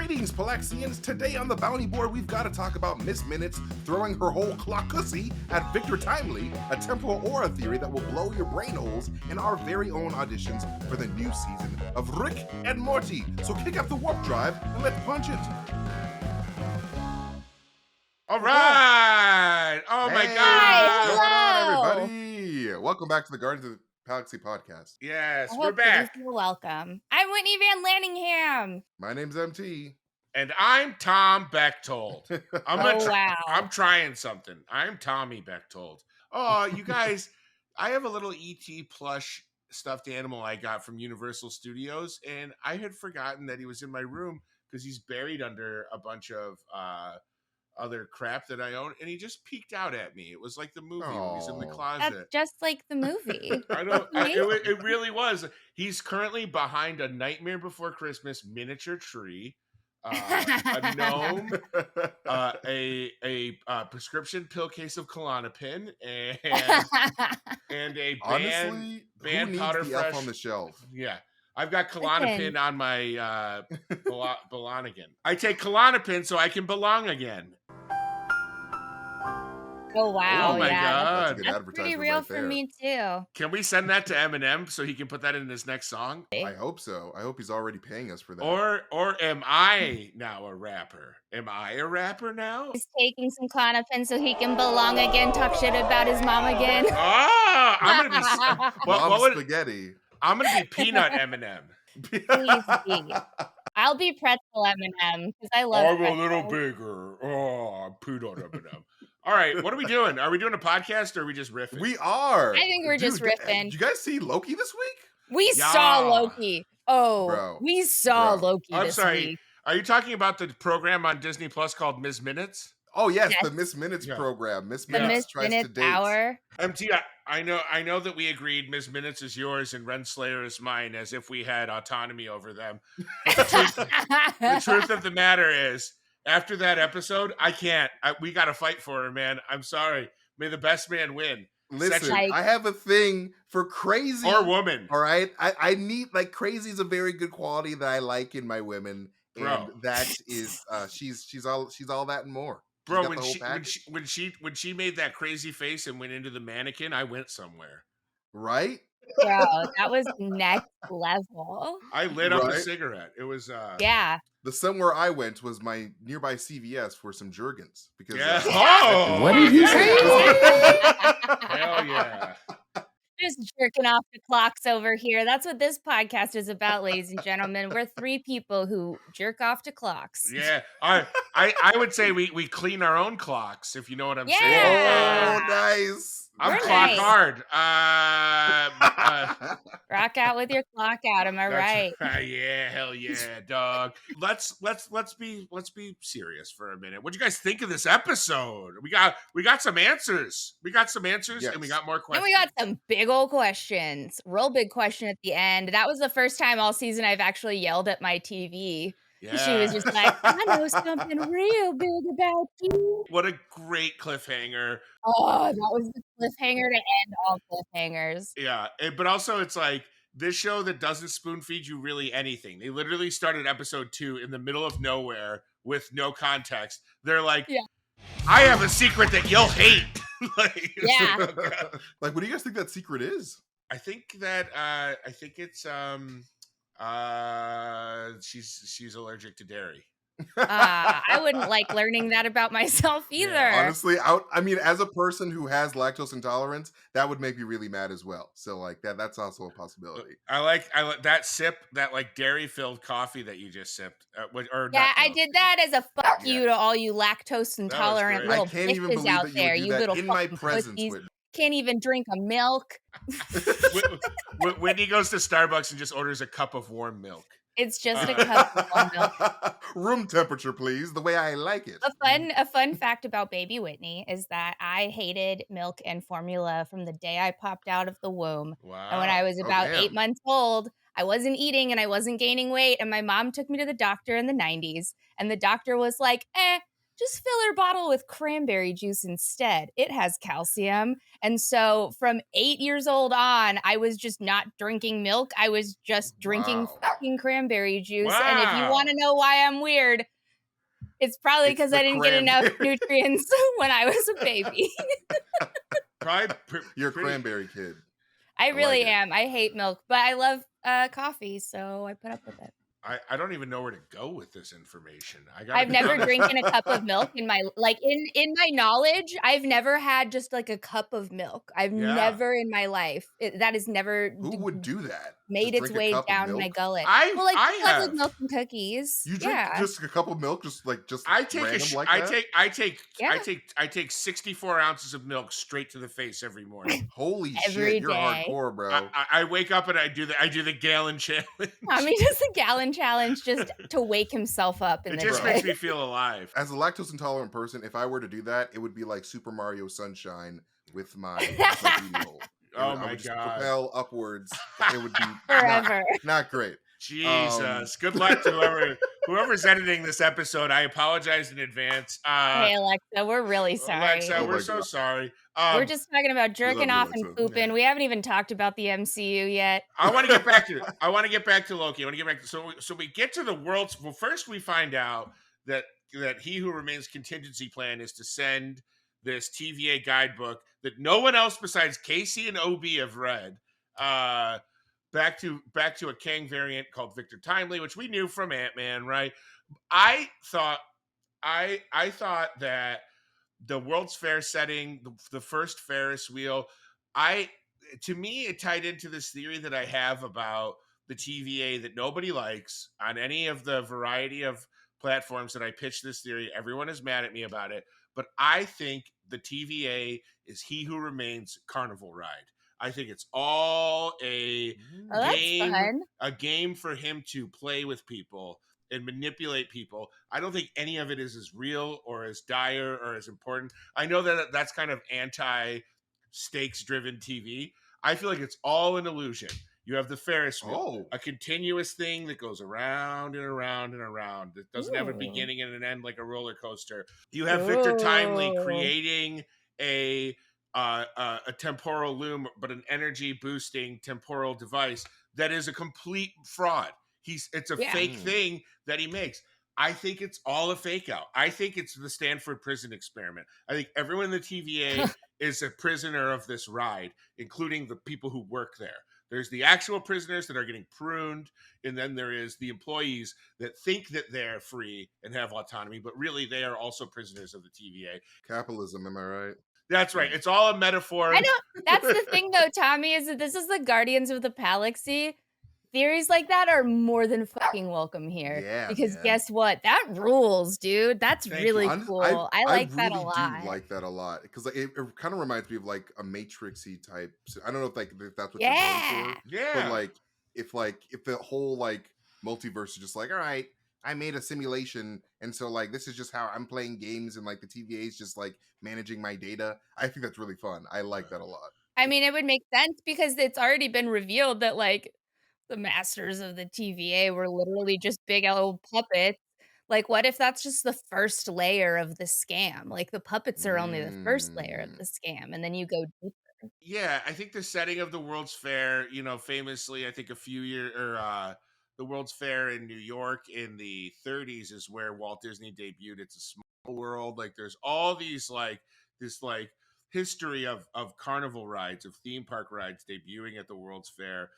Greetings, Palaxians. Today on the bounty board, we've got to talk about Miss Minutes throwing her whole clockussy at Victor Timely, a temporal aura theory that will blow your brain holes, and our very own auditions for the new season of Rick and Morty. So kick up the warp drive and let's punch it. All right. Oh my Hey, God. what's going on, Hello. everybody? Welcome back to the Guardians of the Palaxy podcast. Yes, I we're hope that back. you feel welcome. I'm Whitney Van Laningham. My name's MT. And I'm Tom Bechtold. Wow. I'm trying something. I'm Tommy Bechtold. Oh, you guys, I have a little ET plush stuffed animal I got from Universal Studios, and I had forgotten that he was in my room because he's buried under a bunch of other crap that I own, and he just peeked out at me. It was like the movie when he's in the Aw. closet. That's just like the movie. It really was. He's currently behind a Nightmare Before Christmas miniature tree, a gnome, a prescription pill case of Klonopin, and a Honestly, who band needs powder the fresh. F on the shelf? Yeah. I've got Klonopin Listen. on my belong again. I take Klonopin so I can belong again. Oh wow, Oh my yeah. God. That's a good That's advertisement pretty real right for there. me too. Can we send that to Eminem so he can put that in his next song? I hope so. I hope he's already paying us for that. Or am I now a rapper? Am I a rapper now? He's taking some Klonopin so he can belong again, talk shit about his mom again. Oh, I'm gonna be Mom spaghetti. I'm gonna be Peanut Eminem. Please be. I'll be Pretzel Eminem because I love I'm a little pretzels. bigger. Oh, I'm Peanut Eminem. All right, what are we doing? Are we doing a podcast or are we just riffing? We are. I think we're just riffing. Did you guys see Loki this week? We saw Loki. Oh, Bro. we saw Bro. Loki I'm this sorry. week. Are you talking about the program on Disney Plus called Ms. Minutes? Oh yes, Yes. the Miss Minutes Yeah. program. Miss The Minutes Miss tries to Minutes date. hour. MT, I know that we agreed Ms. Minutes is yours and Renslayer is mine, as if we had autonomy over them. The truth of the matter is, after that episode, I can't. We got to fight for her, man. I'm sorry. May the best man win. Listen, Like- I have a thing for crazy Or woman. All right, I need crazy is a very good quality that I like in my women, and Bro. that is she's all that and more. She's Bro, got when the whole when she made that crazy face and went into the mannequin, I went somewhere. right? Bro, that was next level. I lit up a Right? cigarette. It was Yeah. The somewhere I went was my nearby CVS for some Jergens because yeah. Oh, What did you say? Hell yeah. Just jerking off the clocks over here. That's what this podcast is about, ladies and gentlemen. We're three people who jerk off to clocks. Yeah. I would say we clean our own clocks, if you know what I'm saying. Yeah. Oh, nice. I'm We're clock nice. hard. Rock out with your clock out. Am I right? Yeah, hell yeah, dog. Let's be serious for a minute. What do you guys think of this episode? We got some answers. We got some answers, and we Yes. got more And questions. we got some big old questions. Real big question at the end. That was the first time all season I've actually yelled at my TV. Yeah. She was just like, I know something real big about you. What a great cliffhanger. Oh, that was the cliffhanger to end all cliffhangers. Yeah, but also it's like this show that doesn't spoon feed you really anything. They literally started episode 2 in the middle of nowhere with no context. They're like, Yeah. I have a secret that you'll hate. Like, Yeah. Like, what do you guys think that secret is? I think it's she's allergic to dairy. I wouldn't like learning that about myself either. Yeah, Honestly, I mean, as a person who has lactose intolerance, that would make me really mad as well. So, like that's also a possibility. I like that sip, that like dairy filled coffee that you just sipped. Yeah, I did that as a fuck you to all you lactose intolerant great. little I can't even bitches believe out that you there. would do You that little in my fucking presence. pussies. Whitney. Can't even drink a milk. Whitney goes to Starbucks and just orders a cup of warm milk. It's just a cup of warm milk. Room temperature, please, the way I like it. A fun fact about baby Whitney is that I hated milk and formula from the day I popped out of the womb. Wow. And when I was about damn. 8 months old, I wasn't eating and I wasn't gaining weight. And my mom took me to the doctor in the 90s. And the doctor was like, just fill her bottle with cranberry juice instead. It has calcium. And so from 8 years old on, I was just not drinking milk. I was just drinking Wow. fucking cranberry juice. And if you Wow. want to know why I'm weird, it's probably It's because the I didn't get enough cranberry. nutrients when I was a baby. Probably You're a pretty. cranberry kid. I like really it. am. I hate milk, but I love coffee, so I put up with it. I don't even know where to go with this information. I gotta I've be never honest. drinking a cup of milk in my in my knowledge, I've never had just like a cup of milk. I've Yeah. never in my life that has never Who would do that? made Just its drink a way cup of down my milk? gullet. I Well, like people have like have. milk and cookies. You drink Yeah. just a cup of milk, just I take random a. like I that? take 64 ounces of milk straight to the face every morning. Holy Every shit, you're day. hardcore, bro. I wake up and I do the gallon challenge. Tommy does a gallon challenge just to wake himself up in It the just day. makes me feel alive. As a lactose intolerant person, if I were to do that, it would be like Super Mario Sunshine with my booty hole. Oh I my would just God. propel upwards. It would be Forever. not great. Jesus. Good luck to whoever's editing this episode. I apologize in advance. Hey Alexa, we're really sorry. Alexa, Oh we're my so God. sorry. We're just talking about jerking you, off Alexa. and pooping. Yeah. We haven't even talked about the MCU yet. I want to get back to Loki. I want to get back to so we get to the world's. Well, first we find out that He Who Remains contingency plan is to send this TVA guidebook that no one else besides Casey and OB have read. Back to a Kang variant called Victor Timely, which we knew from Ant-Man, right? I thought that the World's Fair setting, the first Ferris wheel, to me it tied into this theory that I have about the TVA that nobody likes on any of the variety of platforms that I pitch this theory. Everyone is mad at me about it, but I think the TVA is He Who Remains carnival ride. I think it's all a game for him to play with people and manipulate people. I don't think any of it is as real or as dire or as important. I know that that's kind of anti-stakes driven TV. I feel like it's all an illusion. You have the Ferris wheel, a continuous thing that goes around and around and around. That doesn't have a beginning and an end like a roller coaster. You have Victor Timely creating a temporal loom, but an energy boosting temporal device that is a complete fraud. It's a fake thing that he makes. I think it's all a fake out. I think it's the Stanford prison experiment. I think everyone in the TVA is a prisoner of this ride, including the people who work there. There's the actual prisoners that are getting pruned, and then there is the employees that think that they're free and have autonomy, but really they are also prisoners of the TVA. Capitalism, am I right? That's right. It's all a metaphor. I know. That's the thing, though, Tommy, is that this is the Guardians of the Palaxy. Theories like that are more than fucking welcome here. Yeah, because man. guess what? That rules, dude. That's really cool. I like that a lot. I really do like that a lot because it kind of reminds me of like a Matrixy type. I don't know if that's what you're going for. Yeah. But if the whole like multiverse is just like, all right, I made a simulation, and so like this is just how I'm playing games, and like the TVA is just like managing my data. I think that's really fun. I like that a lot. I mean, it would make sense because it's already been revealed that like the masters of the TVA were literally just big old puppets. Like, what if that's just the first layer of the scam? Like, the puppets are only the first layer of the scam, and then you go deeper. Yeah, I think the setting of the World's Fair, famously, I think the World's Fair in New York in the 30s is where Walt Disney debuted. It's a small world. Like, there's all these this history of carnival rides, of theme park rides debuting at the World's Fair.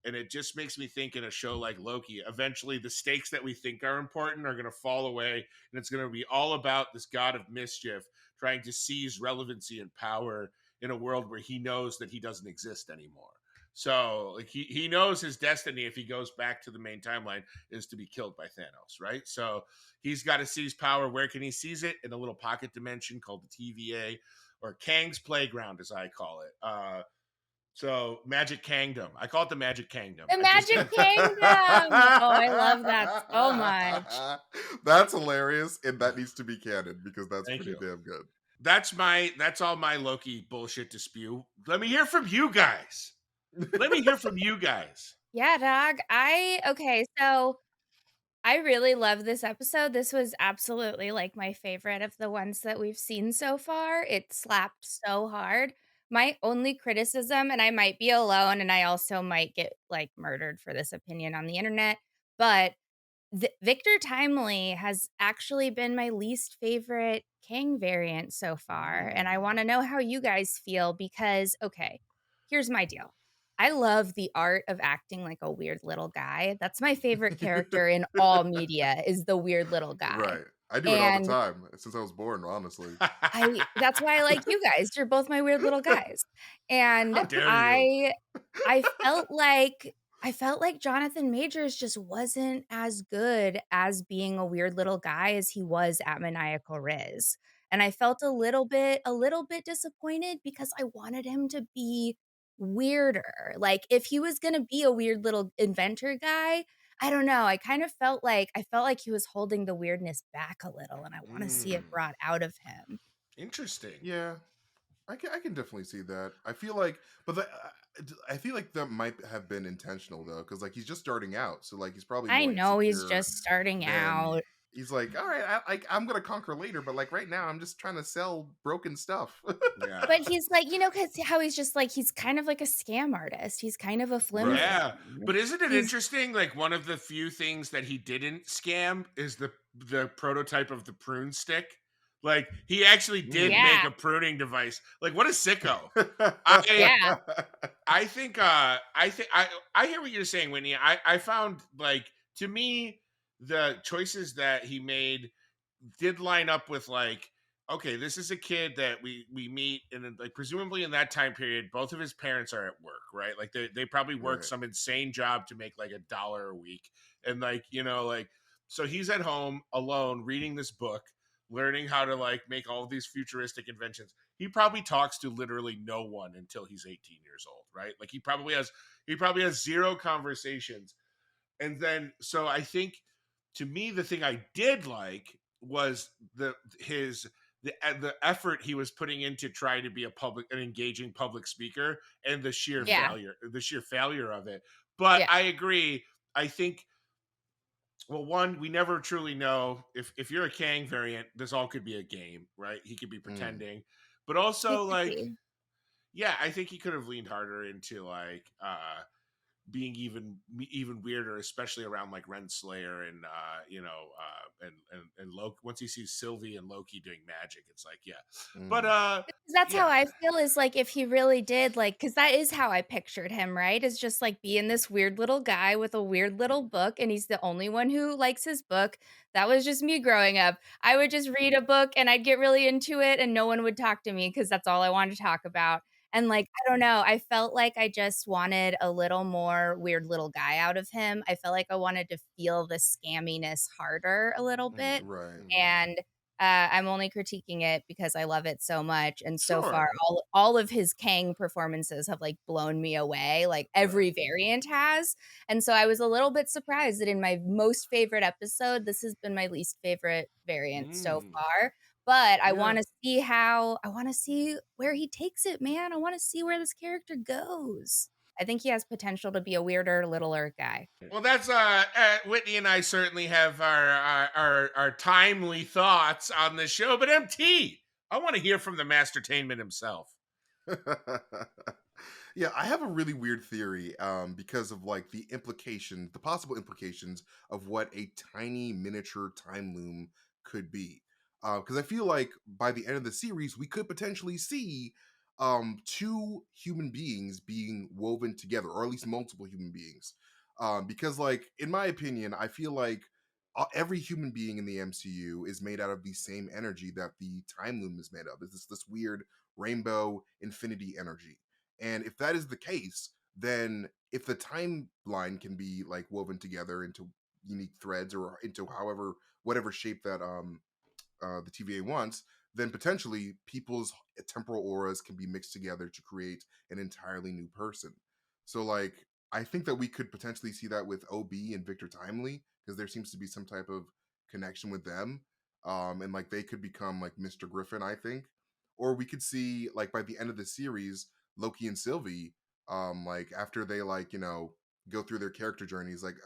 And it just makes me think in a show like Loki, eventually the stakes that we think are important are going to fall away. And it's going to be all about this god of mischief trying to seize relevancy and power in a world where he knows that he doesn't exist anymore. So like he knows his destiny, if he goes back to the main timeline, is to be killed by Thanos, right? So he's got to seize power. Where can he seize it? In a little pocket dimension called the TVA, or Kang's Playground, as I call it. So Magic Kingdom. I call it the Magic Kingdom. The Magic Kingdom. Oh, I love that so much. That's hilarious, and that needs to be canon because that's pretty damn good. That's all my Loki bullshit to spew. Let me hear from you guys. Let me hear from you guys. Yeah, dog. So I really love this episode. This was absolutely, like, my favorite of the ones that we've seen so far. It slapped so hard. My only criticism, and I might be alone, and I also might get, like, murdered for this opinion on the internet, but Victor Timely has actually been my least favorite King variant so far, and I Mm. wanna know how you guys feel because, okay, here's my deal. I love the art of acting like a weird little guy. That's my favorite character in all media is the weird little guy. Right. I do it all the And time since I was born, honestly. I that's why I like you guys. You're both my weird little guys. And How dare you? I felt like Jonathan Majors just wasn't as good as being a weird little guy as he was at Maniacal Riz. And I felt a little bit disappointed because I wanted him to be weirder. Like if he was going to be a weird little inventor guy, I don't know. I felt like he was holding the weirdness back a little and I want to see it Mm, brought out of him. interesting. Yeah, I can definitely see that. I feel like, but I feel like that might have been intentional though, because like he's just starting out, so like he's probably I more know he's insecure just starting than out. he's like. All right, I'm gonna conquer later, but like right now, I'm just trying to sell broken stuff. Yeah. But he's like, cause how he's just like he's kind of like a scam artist. He's kind of a flim Right. Yeah, flam. but isn't it He's interesting? Like one of the few things that he didn't scam is the prototype of the prune stick. Like he actually did Mm. make yeah, a pruning device. Like what a sicko! I yeah, I think I hear what you're saying, Whitney. I found like to me the choices that he made did line up with like okay, this is a kid that we meet and then, like presumably in that time period both of his parents are at work, right? Like they probably work Right. some insane job to make like $1 a week and like like so he's at home alone reading this book, learning how to like make all of these futuristic inventions. He probably talks to literally no one until he's 18 years old, right? Like he probably has zero conversations. And then so I think to me the thing I did like was the effort he was putting into trying to be an engaging public speaker and the sheer yeah, Mm. failure of it. But yeah, I agree. I think well, one, we never truly know if you're a Kang variant, this all could be a game, right? He could be Mm. pretending. But it also could like be. yeah, I think he could have leaned harder into like being even weirder, especially around like Renslayer and and Loki. Once he sees Sylvie and Loki doing magic, it's like yeah, but Mm. Because that's how yeah, I feel is, like, if he really did, like, because that is how I pictured him, right? Is just, like, being this weird little guy with a weird little book, and he's the only one who likes his book. That was just me growing up. I would just read a book, and I'd get really into it, and no one would talk to me because that's all I wanted to talk about. And, like, I don't know, I felt like I just wanted a little more weird little guy out of him. I felt like I wanted to feel the scamminess harder a little bit, Right. and I'm only critiquing it because I love it so much, and so far, sure, all of his Kang performances have, like, blown me away, like, Right. every variant has, and so I was a little bit surprised that in my most favorite episode, this has been my least favorite variant so mm, far, but Yeah. I wanna see where he takes it, man, I wanna see where this character goes. I think he has potential to be a weirder, littler guy. well, that's Whitney and I certainly have our timely thoughts on this show. But MT, I want to hear from the Mastertainment himself. Yeah, I have a really weird theory because of like the possible implications of what a tiny miniature time loom could be. Because I feel like by the end of the series, we could potentially see two human beings being woven together, or at least multiple human beings. Because, like, in my opinion, I feel like every human being in the MCU is made out of the same energy that the time loom is made of. It's this weird rainbow infinity energy. And if that is the case, then if the timeline can be like woven together into unique threads or into whatever shape that the TVA wants, then potentially people's temporal auras can be mixed together to create an entirely new person. So, like, I think that we could potentially see that with OB and Victor Timely because there seems to be some type of connection with them, and like they could become like Mr. Griffin, I think, or we could see like by the end of the series, Loki and Sylvie, like after they like go through their character journeys, like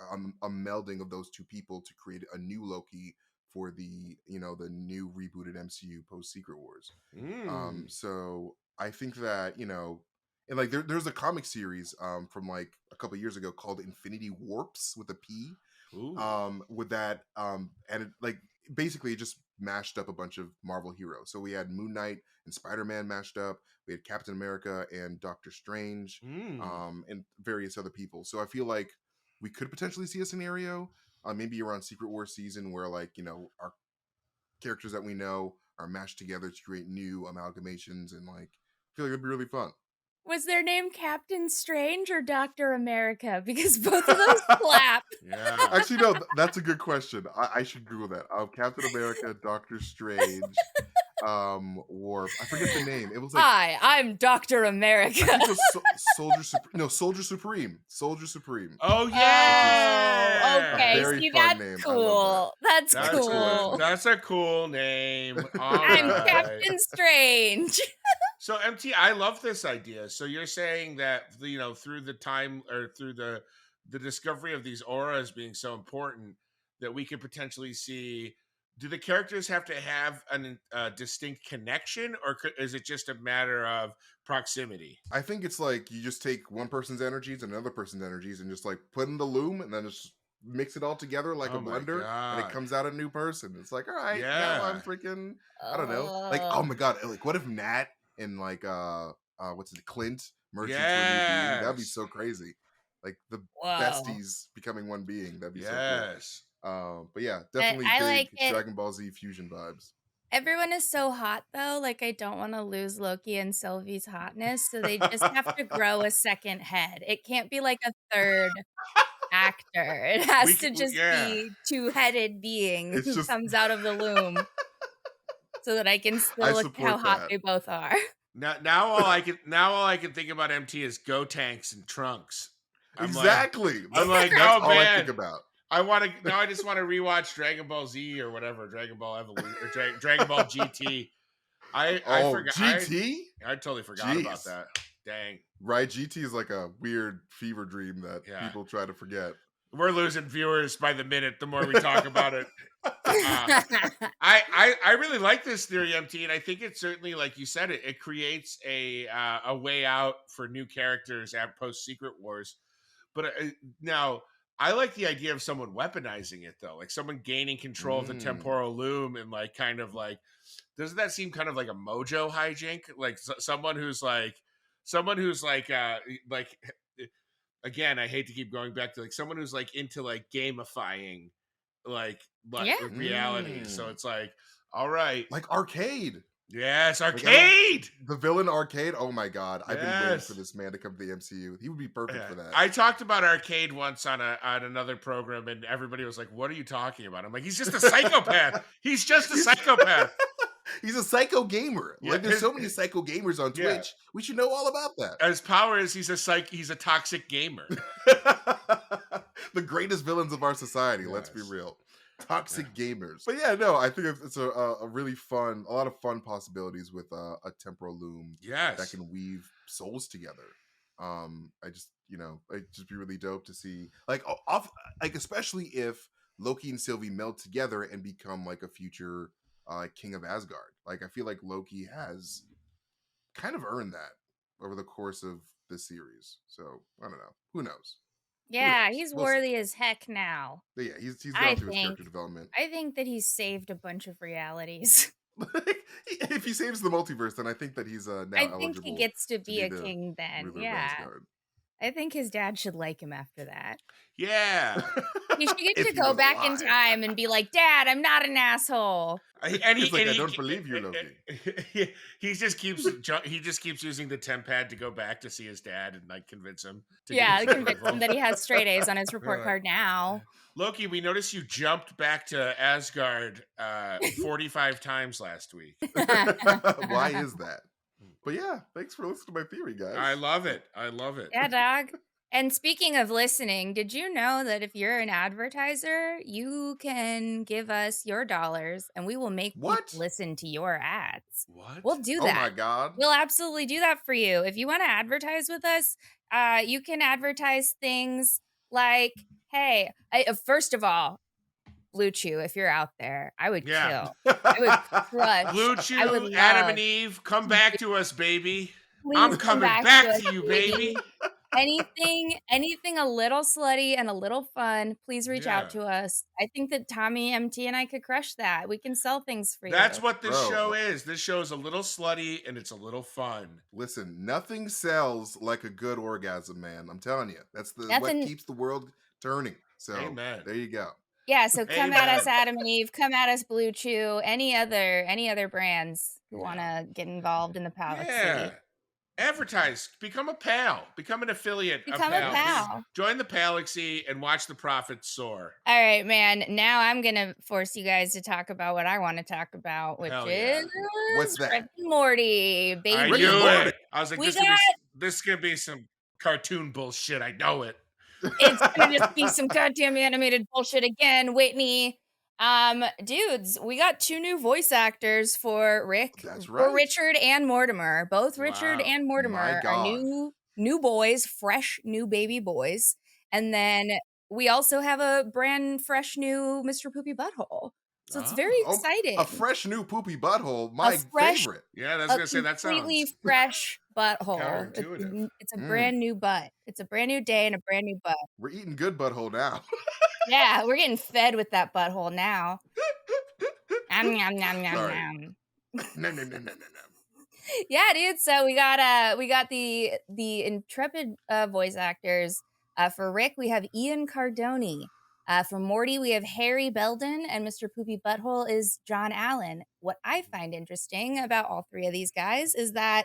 a melding of those two people to create a new Loki for the the new rebooted MCU post Secret Wars. Mm. So I think that and like there's a comic series from like a couple years ago called Infinity Warps with a P, Ooh. with that and it, like basically it just mashed up a bunch of Marvel heroes. So we had Moon Knight and Spider-Man mashed up, we had Captain America and Doctor Strange, Mm. and various other people. So I feel like we could potentially see a scenario, maybe around Secret War season, where like our characters that we know are mashed together to create new amalgamations, and like I feel like it'd be really fun. Was their name Captain Strange or Dr. America? Because both of those slap. Yeah. Actually, no, that's a good question. I should Google that. Captain America, Doctor Strange, Warp. I forget the name. It was like Hi, I'm Dr. I America. think it was Soldier Supreme. No, Soldier Supreme. Soldier Supreme. Oh Oh, yeah. okay. very See, fun that's name. I love cool. That's That's cool. That's a cool name. All I'm right. Captain Strange. So MT, I love this idea. So you're saying that through the time or through the discovery of these auras being so important that we could potentially see. Do the characters have to have a distinct connection, or is it just a matter of proximity? I think it's like you just take one person's energies and another person's energies and just like put in the loom and then just mix it all together like Oh a my blender, and it God. comes out a new person. It's like, all right, now I'm Yeah. freaking I don't know. Like, oh my god, like what if Nat and like what's it, Clint merged into a new being? That'd be Yes. so crazy. Like the Whoa. besties becoming one being. That'd be so cool. Yes. But yeah, But definitely I big like it. Dragon Ball Z fusion vibes. Everyone is so hot though. Like I don't want to lose Loki and Sylvie's hotness, so they just have to grow a second head. It can't be like a third actor. It has to just Yeah. be two-headed being It's who just comes out of the loom so that I can I still look at how support hot that. they both are. Now all I can think about MT is Go Tanks and Trunks. I'm like Exactly. I'm like, That's oh all I think man, about. I just want to rewatch Dragon Ball Z or whatever, Dragon Ball Evolution or Dragon Ball GT. I Oh, forgot. GT? I totally forgot about Jeez. that. Dang. Right, GT is like a weird fever dream that Yeah. people try to forget. We're losing viewers by the minute the more we talk about it. I really like this theory, MT, and I think it's certainly, like you said, it creates a way out for new characters at post Secret Wars. But now I like the idea of someone weaponizing it though, like someone gaining control of the temporal loom and like kind of like, doesn't that seem kind of like a Mojo hijink? Like someone who's like again, I hate to keep going back to like someone who's like into like gamifying like Yeah. reality. So it's like, all right, Like Arcade. yes, Like, Arcade. the villain Arcade. Oh my god, I've been waiting Yes. for this man to come to the MCU. He would be perfect for that. I talked about Arcade once on another program, and everybody was like, "What are you talking about?" I'm like, "He's just a psychopath. He's just a psychopath." He's a psycho gamer. Yeah, Like there's so many psycho gamers on yeah. Twitch. We should know all about that. His power is he's a toxic gamer. The greatest villains of our society. Let's be Yes. real. Toxic gamers. But yeah, no, I think it's a really fun, a lot of fun possibilities with a temporal loom that Yes. can weave souls together. I just, it'd just be really dope to see, like, like especially if Loki and Sylvie meld together and become like a future king of Asgard. Like, I feel like Loki has kind of earned that over the course of this series. So I don't know. Who knows? Yeah, knows? he's We'll see. worthy as heck now. But yeah, he's I gone through his think. character development. I think that he's saved a bunch of realities. If he saves the multiverse, then I think that he's now I eligible. think he gets to be a the king then. ruler of Yeah. Asgard. I think his dad should like him after that. Yeah. He should get If to he go was back in alive. time and be like, "Dad, I'm not an asshole." And He's like, I don't believe you, Loki. He just keeps using the temp pad to go back to see his dad and like convince him. To Yeah, get his convince approval. him that he has straight A's on his report Yeah. card now. Loki, we noticed you jumped back to Asgard 45 times last week. Why is that? But yeah, thanks for listening to my theory, guys. I love it. I love it. Yeah, dog. And speaking of listening, did you know that if you're an advertiser, you can give us your dollars and we will make people What? listen to your ads? What? We'll do Oh that. my god. We'll absolutely do that for you. If you want to advertise with us, you can advertise things Like, hey, first of all, Blue Chew, if you're out there, I would Yeah. kill. I would crush. Blue I would Chew, Adam love and Eve, come to back do to us, baby. I'm please come coming back to back us, to you, baby. baby. Anything a little slutty and a little fun, please reach out Yeah. to us. I think that Tommy, MT, and I could crush that. We can sell things for That's you. what this show Bro, is. This show is a little slutty and it's a little fun. listen, nothing sells like a good orgasm, man. I'm telling you. That's the what Nothing. keeps the world turning. So Amen. there you go. Yeah, so come at us, Amen. Adam and Eve. Come at us, Blue Chew. Any other brands who Yeah. wanna get involved in the Yeah. Palaxy. Advertise. Become a pal. Become an affiliate of Become a Pals. Yes. pal. Join the Palaxy and watch the profits soar. All right, man. Now I'm gonna force you guys to talk about what I want to talk about, which Hell is yeah. What's Rick that? and Morty, I Rick and knew baby. Morty. it. I was like, We this got gonna be this gonna be some cartoon bullshit. I know it. it's gonna just be some goddamn animated bullshit again, Whitney. Dudes, we got two new voice actors That's for right. Richard and Mortimer. Both Richard Wow. and My Mortimer are God. new boys, fresh new baby boys. And then we also have a brand fresh new Mr. Poopy Butthole. So it's very Oh. Oh, a exciting. fresh new poopy butthole. A My fresh favorite. Yeah, I was a gonna say that completely sounds fresh butthole. counterintuitive. It's a Mm, brand new butt. It's a brand new day and a brand new butt. we're eating good butthole now. Yeah, we're getting fed with that butthole now. Nom, nom, nom, nom, Sorry. nom. No, no, no, no, no, no. Yeah, dude. So we got the intrepid voice actors. For Rick, we have Ian Cardoni. For Morty, we have Harry Belden, and Mr. Poopy Butthole is John Allen. What I find interesting about all three of these guys is that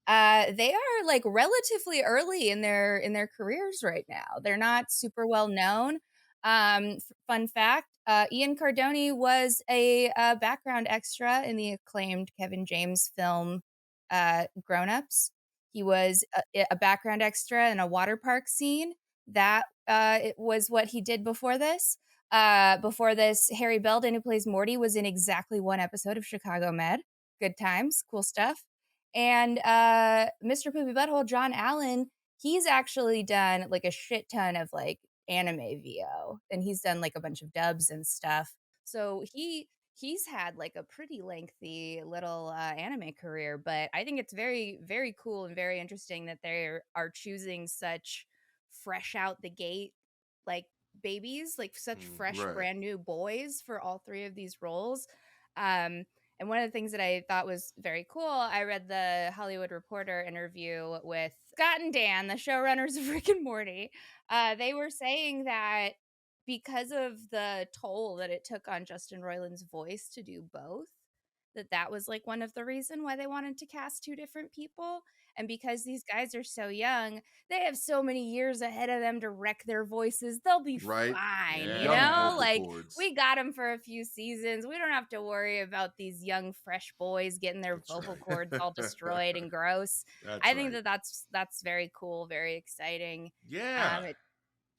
they are like relatively early in their careers right now. They're not super well known. Fun fact: Ian Cardoni was a background extra in the acclaimed Kevin James film Grown Ups. He was a background extra in a water park scene. That it was what he did before this. Before this, Harry Belden, who plays Morty, was in exactly one episode of Chicago Med. Good times, cool stuff. And Mr. Poopy Butthole, John Allen, he's actually done like a shit ton of like anime VO, and he's done like a bunch of dubs and stuff. So he's had like a pretty lengthy little anime career, but I think it's very cool and very interesting that they are choosing such fresh out the gate like babies, like such fresh Right. brand new boys for all three of these roles. Um and one of the things that I thought was very cool, I read the Hollywood Reporter interview with Scott and Dan, the showrunners of Rick and Morty. They were saying that because of the toll that it took on Justin Roiland's voice to do both, that was like one of the reason why they wanted to cast two different people. And because these guys are so young, they have so many years ahead of them to wreck their voices. They'll be Right. fine, you Young Yeah. know? vocal Like cords. we got them for a few seasons. We don't have to worry about these young fresh boys getting their That's vocal right. cords all destroyed and gross. That's I think right. that's very cool, very exciting. Yeah. It,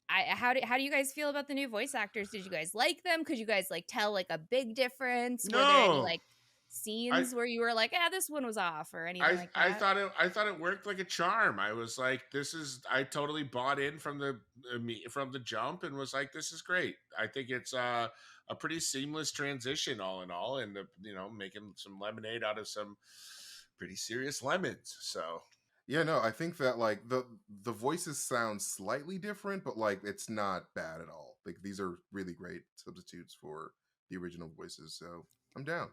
how do you guys feel about the new voice actors? Did you guys like them? Could you guys like tell like a big difference? Were there any No. like I scenes where you were like, "Yeah, this one was off," or anything like that? I thought it worked like a charm. I was like, this is I totally bought in from from the jump and was like, this is great. I think it's a pretty seamless transition all in all, and making some lemonade out of some pretty serious lemons. So Yeah, no, I think that like the voices sound slightly different, but like it's not bad at all. Like these are really great substitutes for the original voices. So I'm down.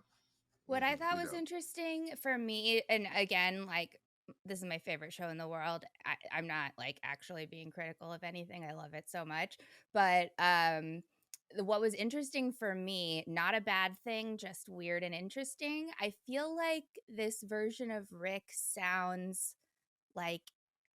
What I'm I thought perfectly was down. interesting for me, and again, like this is my favorite show in the world. I'm not like actually being critical of anything. I love it so much. But what was interesting for me, not a bad thing, just weird and interesting. I feel like this version of Rick sounds like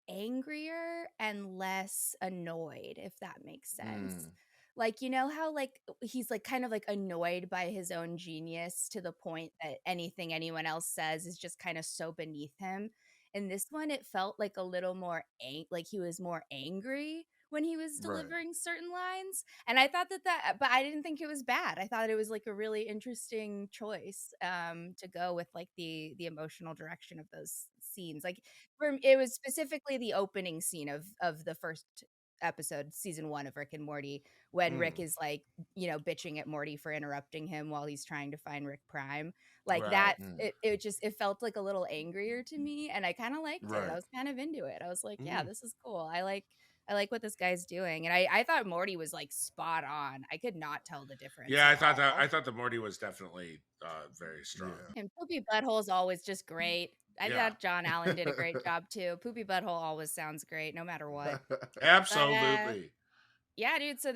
angrier and less annoyed, if that makes sense. Mm, Like, you know how like he's like kind of like annoyed by his own genius to the point that anything anyone else says is just kind of so beneath him. In this one, it felt like a little more like he was more angry when he was right. delivering certain lines. And I thought that but I didn't think it was bad. I thought it was like a really interesting choice to go with like the emotional direction of those scenes. Like it was specifically the opening scene of the first episode, season 1 of Rick and Morty, when Rick is like, bitching at Morty for interrupting him while he's trying to find Rick Prime. Like that, it felt like a little angrier to me, and I kind of liked it. I was kind of into it. I was like, yeah, this is cool. I like what this guy's doing, and I thought Morty was like spot on. I could not tell the difference. Yeah, I thought the Morty was definitely very strong. Yeah. And Poopy Butthole is always just great. I thought John Allen did a great job too. Poopy Butthole always sounds great, no matter what. Absolutely. Yeah, dude. So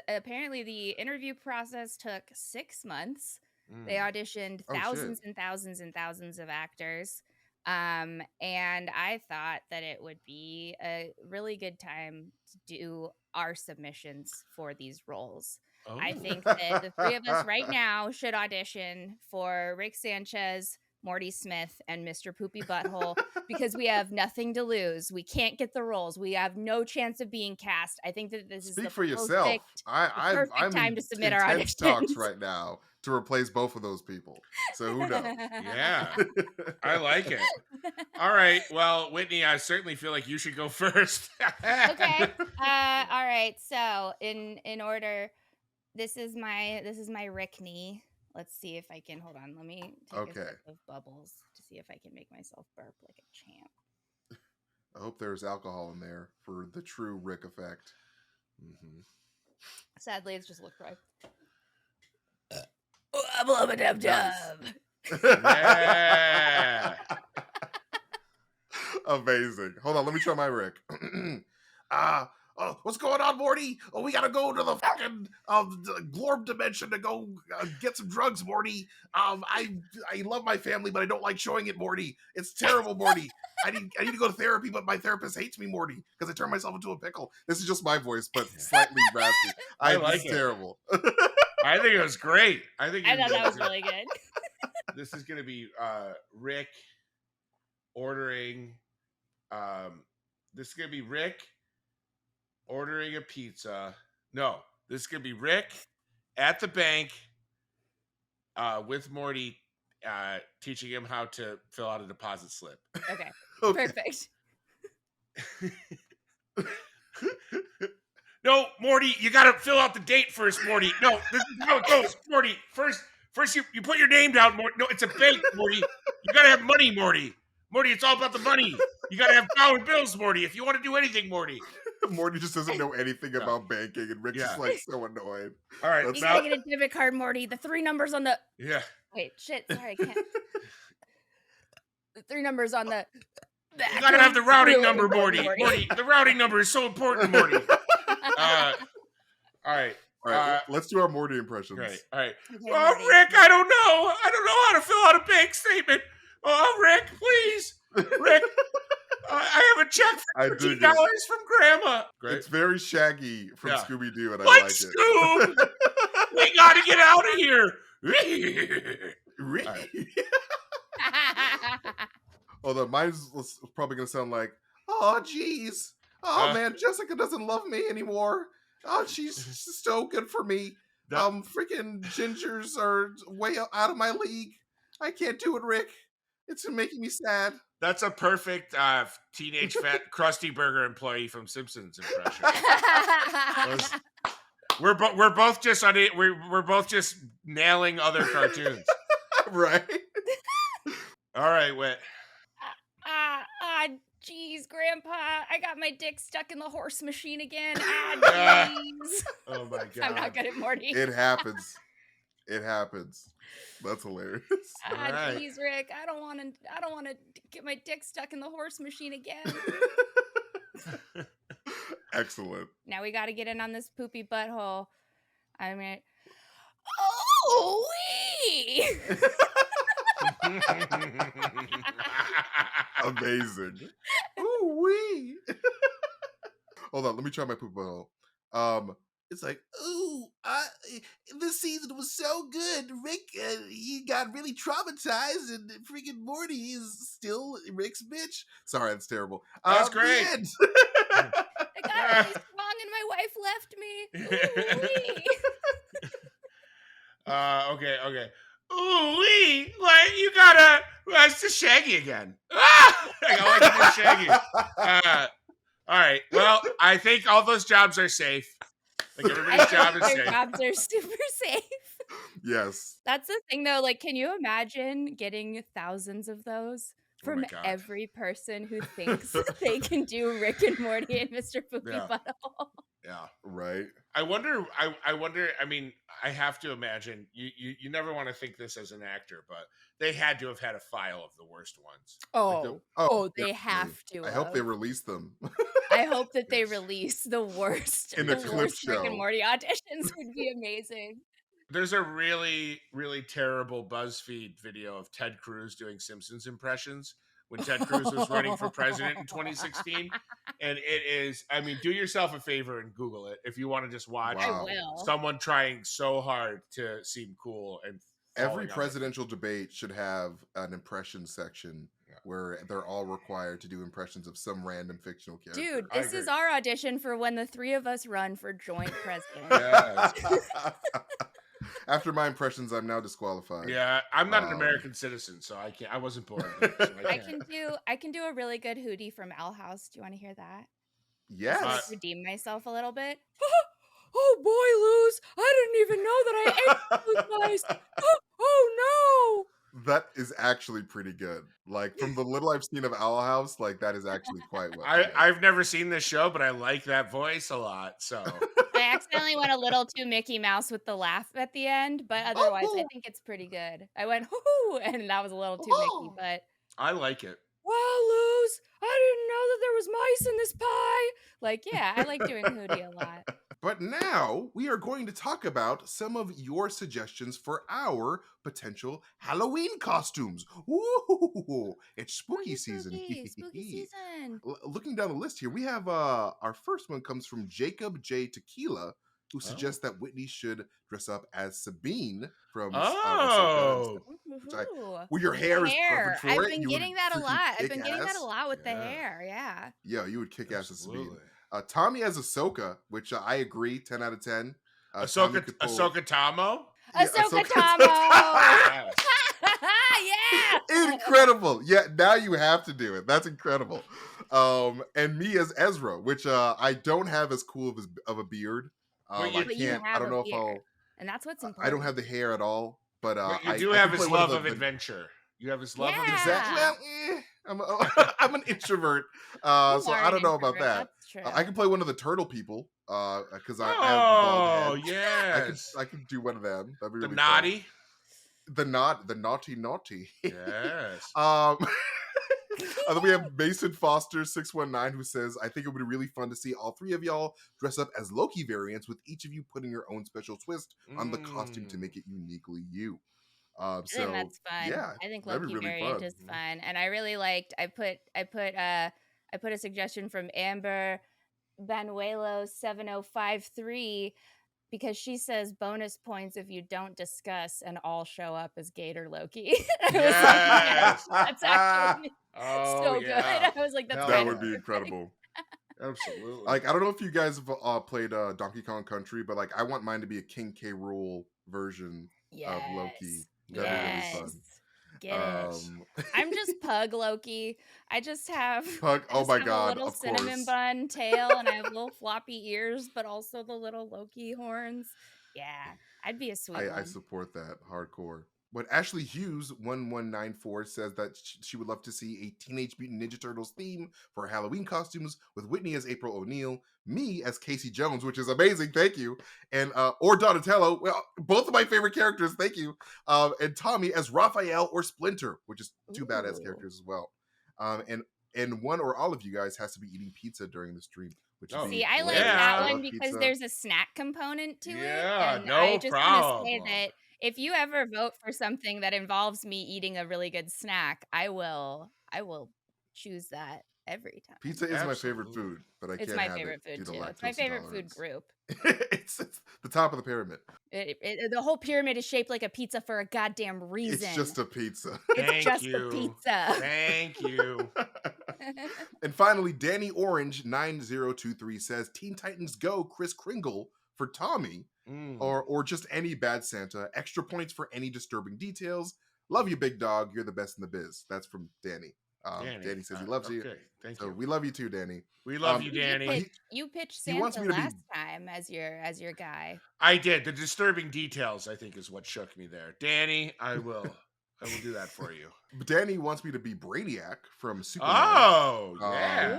apparently the interview process took 6 months. They auditioned thousands and thousands and thousands of actors. And I thought that it would be a really good time to do our submissions for these roles. Oh. I think that the 3 of us right now should audition for Rick Sanchez, Morty Smith, and Mr. Poopy Butthole because we have nothing to lose. We can't get the roles. We have no chance of being cast. I think that this is the for yourself. I'm time to submit our auditions. Talks right now to replace both of those people. So who knows? Yeah, I like it. All right. Well, Whitney, I certainly feel like you should go first. Okay. All right. So in order, this is my Rick knee. Let's see if I can, hold on. Let me take a sip of bubbles to see if I can make myself burp like a champ. I hope there's alcohol in there for the true Rick effect. Mm-hmm. Sadly, it's just LaCroix. Yeah. Amazing. Hold on, let me try my Rick. What's going on, Morty? Oh, we gotta go to the fucking Glorb dimension to go get some drugs, Morty. I love my family, but I don't like showing it, Morty. It's terrible, Morty. I need to go to therapy, but my therapist hates me, Morty, because I turned myself into a pickle. This is just my voice, but slightly raspy. I like it. Terrible. I think it was great. I thought that was really good. This is gonna be Rick ordering. This is gonna be Rick ordering a pizza. No, this is gonna be Rick at the bank with Morty teaching him how to fill out a deposit slip. Okay. Perfect. No, Morty, you gotta fill out the date first, Morty. No, this is how it goes, Morty. First you put your name down, Morty. No, it's a bank, Morty. You gotta have money, Morty. Morty, it's all about the money. You gotta have dollar bills, Morty, if you want to do anything, Morty. Morty just doesn't know anything about banking, and Rick's just like so annoyed. All right, you gotta get a debit card, Morty. The 3 numbers on the Wait, shit. Sorry, I can't. The 3 numbers on the back. You gotta have the routing number, Morty. Morty, the routing number is so important, Morty. All right. Let's do our Morty impressions. All right. Okay, oh, Morty. Rick, I don't know how to fill out a bank statement. Oh, Rick, please. Rick, I have a check for $13 from Grandma. Great. It's very Shaggy from Scooby-Doo, and I like like Scoob? It. We gotta get out of here. Although mine's probably gonna sound like, oh geez, oh man, Jessica doesn't love me anymore. Oh, she's so good for me. Freaking gingers are way out of my league. I can't do it, Rick. It's making me sad. That's a perfect teenage fat Krusty Burger employee from Simpsons impression. We're both just on it. We're both just nailing other cartoons, right? All right, Whit. Jeez, Grandpa, I got my dick stuck in the horse machine again. Jeez. Oh my God, I'm not good at Morty. It happens. That's hilarious. Right. Jeez, Rick, I don't want to get my dick stuck in the horse machine again. Excellent. Now we got to get in on this poopy butthole. I mean, oh wee. Amazing. Ooh wee. Hold on, let me try my poop butthole. It's like, ooh, this season was so good. Rick, he got really traumatized, and freaking Morty is still Rick's bitch. Sorry, that's terrible. That's great. I got really strong, and my wife left me. Ooh-wee. Okay. Ooh wee! Like you gotta. It's just Shaggy again. I like to do Shaggy. All right. Well, I think all those jobs are safe. Like, I everybody's job think is their safe. jobs are super safe. Yes. That's the thing, though, like, can you imagine getting thousands of those Oh my from God. every person who thinks they can do Rick and Morty and Mr. Poopy Yeah. Butthole? Yeah. Right. I wonder. I wonder. I mean, I have to imagine. You never want to think this as an actor, but they had to have had a file of the worst ones. Like the, They definitely. have to I hope they have. release them I hope that they Yes. release the worst in a clip Rick and show. Morty auditions would be amazing. There's a really, really terrible BuzzFeed video of Ted Cruz doing Simpsons impressions when Ted Cruz was running for president in 2016. And it is, I mean, do yourself a favor and Google it if you want to just watch I Wow. will. someone trying so hard to seem cool and Every falling on it. presidential debate should have an impression section where they're all required to do impressions of some random fictional character. Dude, I this is agree. our audition for when the three of us run for joint president. Yes. After my impressions, I'm now disqualified. Yeah, I'm not an American citizen, so I can't. I wasn't born here, so I can do a really good Hootie from Owl House. Do you want to hear that? Yes. To, like, redeem myself a little bit. Oh boy, Luz! I didn't even know that I ate those mice. Oh no! That is actually pretty good. Like, from the little I've seen of Owl House, like, that is actually quite well. I've never seen this show, but I like that voice a lot. So I accidentally went a little too Mickey Mouse with the laugh at the end, but otherwise, I think it's pretty good. I went hoo-hoo, and that was a little too Mickey, but I like it. wow, Luz! I didn't know that there was mice in this pie. Like, yeah, I like doing Hootie a lot. But now we are going to talk about some of your suggestions for our potential Halloween costumes. Ooh, it's spooky season. Spooky season. Looking down the list here, we have our first one comes from Jacob J. Tequila, who suggests that Whitney should dress up as Sabine from Ahsoka. Well, your hair is perfect for I've it. been You getting would that a freaking lot. I've kick been getting that a ass. lot with the hair. Yeah. Yeah, you would kick ass as Sabine. Absolutely. Tommy as Ahsoka, which I agree, 10 out of 10. Ahsoka Tamo. Yeah, Ahsoka Ahsoka Tamo. Yes. Yeah. Incredible. Yeah, now you have to do it. That's incredible. And me as Ezra, which I don't have as cool of a beard. But I you can't. I don't know if I'll. And that's what's important. I don't have the hair at all, but But you I do I have can his play one love the- of the- adventure. You have his love of Exactly. adventure. Well, I'm an introvert, so I don't know about that. That's true. I can play one of the turtle people because I have a bald head. Yes. I can do one of them. That'd be The really naughty. fun. The naughty. Yes. Then we have Mason Foster 619 who says, I think it would be really fun to see all three of y'all dress up as Loki variants with each of you putting your own special twist on the costume to make it uniquely you. I think that's fun. Yeah, I think that'd be Loki really variant fun. is fun, and I really liked. I put a suggestion from Amber Banuelo 7053 because she says bonus points if you don't discuss and all show up as Gator Loki. I was like, Yes. that's actually Oh, so yeah. good. I was like, that's Hell That kind would of be perfect. incredible. Absolutely. Like, I don't know if you guys have played Donkey Kong Country, but like, I want mine to be a King K. Rool version of Loki. That'd be really fun. Get it. Um, I'm just Pug Loki. I just have Pug. I Oh just my have god! a little Of cinnamon course. bun tail, and I have little floppy ears, but also the little Loki horns. Yeah, I'd be a sweet I one. support that hardcore. But Ashley Hughes 1194 says that she would love to see a Teenage Mutant Ninja Turtles theme for Halloween costumes with Whitney as April O'Neil, me as Casey Jones, which is amazing, thank you, and or Donatello, well, both of my favorite characters, thank you, and Tommy as Raphael or Splinter, which is two badass characters as well, and one or all of you guys has to be eating pizza during the stream. Which would be See, I like hilarious. that I one love because pizza. there's a snack component to it. Yeah, And no I just want to say problem. that if you ever vote for something that involves me eating a really good snack, I will choose that every time. Pizza is my favorite Absolutely. food, but I It's can't my have favorite it due food to too. It's my lactose favorite food intolerance. group. It's the top of the pyramid. The whole pyramid is shaped like a pizza for a goddamn reason. It's just a pizza. It's Thank just you. a pizza. Thank you. And finally, Danny Orange 9023 says Teen Titans Go Kris Kringle for Tommy, or just any bad Santa. Extra points for any disturbing details. Love you, big dog. You're the best in the biz. That's from Danny. Danny says he loves you. Okay, thank So you. we love you too, Danny. We love you, Danny. You pitched he wants Santa me to be- last time as your guy. I did. The disturbing details, I think, is what shook me there. Danny, I will do that for you. Danny wants me to be Brainiac from Superman. Oh, yeah.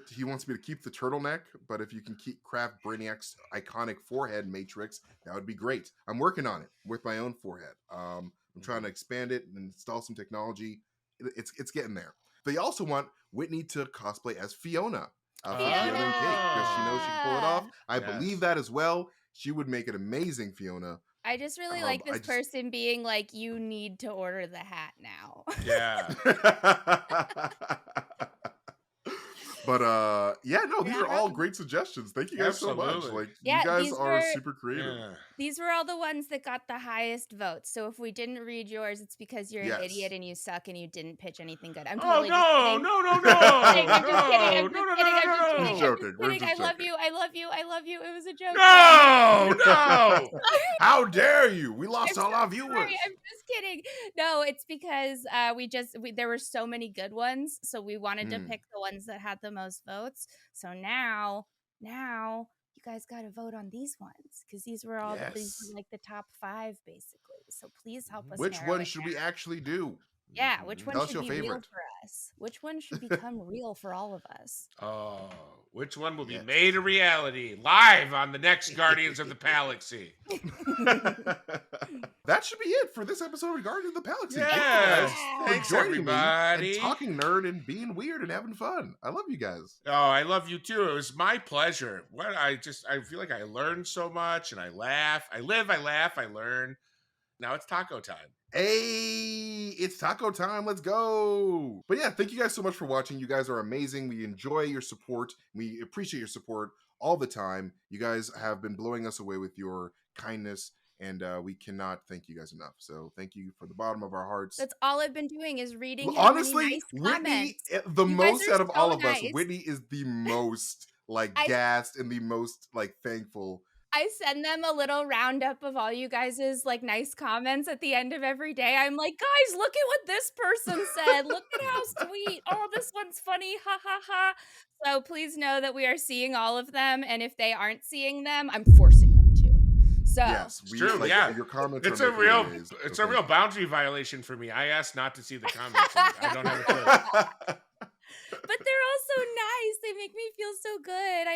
He wants me to keep the turtleneck, but if you can craft Brainiac's iconic forehead matrix, that would be great. I'm working on it with my own forehead. I'm trying to expand it and install some technology. It's getting there. They also want Whitney to cosplay as Fiona. From Fiona and Cake, because she knows she can pull it off. I believe that as well. She would make an amazing Fiona. I just really like this person being like, you need to order the hat now. Yeah. But these are all great suggestions. Thank you guys so much. Like, you guys are super creative. Yeah. These were all the ones that got the highest votes. So if we didn't read yours, it's because you're an idiot and you suck and you didn't pitch anything good. I'm totally no. I'm just kidding. I love you. It was a joke. No. How dare you? We lost all our viewers. Sorry, I'm just kidding. No, it's because there were so many good ones, so we wanted to pick the ones that had the most votes. So now you guys got to vote on these ones, because these were all these were like the top 5 basically. So please help us. Which one should we actually do? Yeah, which one should be real for us? Which one should become real for all of us? Oh, which one will be made a reality live on the next Guardians of the Palaxy? That should be it for this episode of Guardians of the Palaxy. Yes. Thanks everybody. And talking nerd and being weird and having fun. I love you guys. Oh, I love you too. It was my pleasure. I feel like I learned so much, and I laugh. I live, I laugh, I learn. Now it's taco time. Hey, it's taco time. Let's go. But yeah, thank you guys so much for watching. You guys are amazing. We enjoy your support. We appreciate your support all the time. You guys have been blowing us away with your kindness, and we cannot thank you guys enough. So thank you from the bottom of our hearts. That's all I've been doing is reading. Honestly, nice Whitney, comments. the You most guys out of are all so of us, nice. Whitney is the most gassed and the most thankful. I send them a little roundup of all you guys' like nice comments at the end of every day. I'm like, guys, look at what this person said. Look at how sweet. Oh, this one's funny. Ha ha ha. So please know that we are seeing all of them. And if they aren't seeing them, I'm forcing them to. So yes, it's true. Your comments. It's a real boundary violation for me. I asked not to see the comments. I don't have a choice. But they're all so nice. They make me feel so good.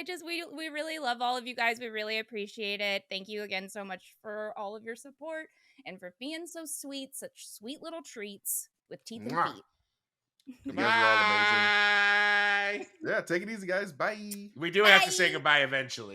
We really love all of you guys. We really appreciate it. Thank you again so much for all of your support and for being so sweet, such sweet little treats with teeth and feet. You guys are all amazing. Yeah, take it easy, guys. Bye. We do have to say goodbye eventually.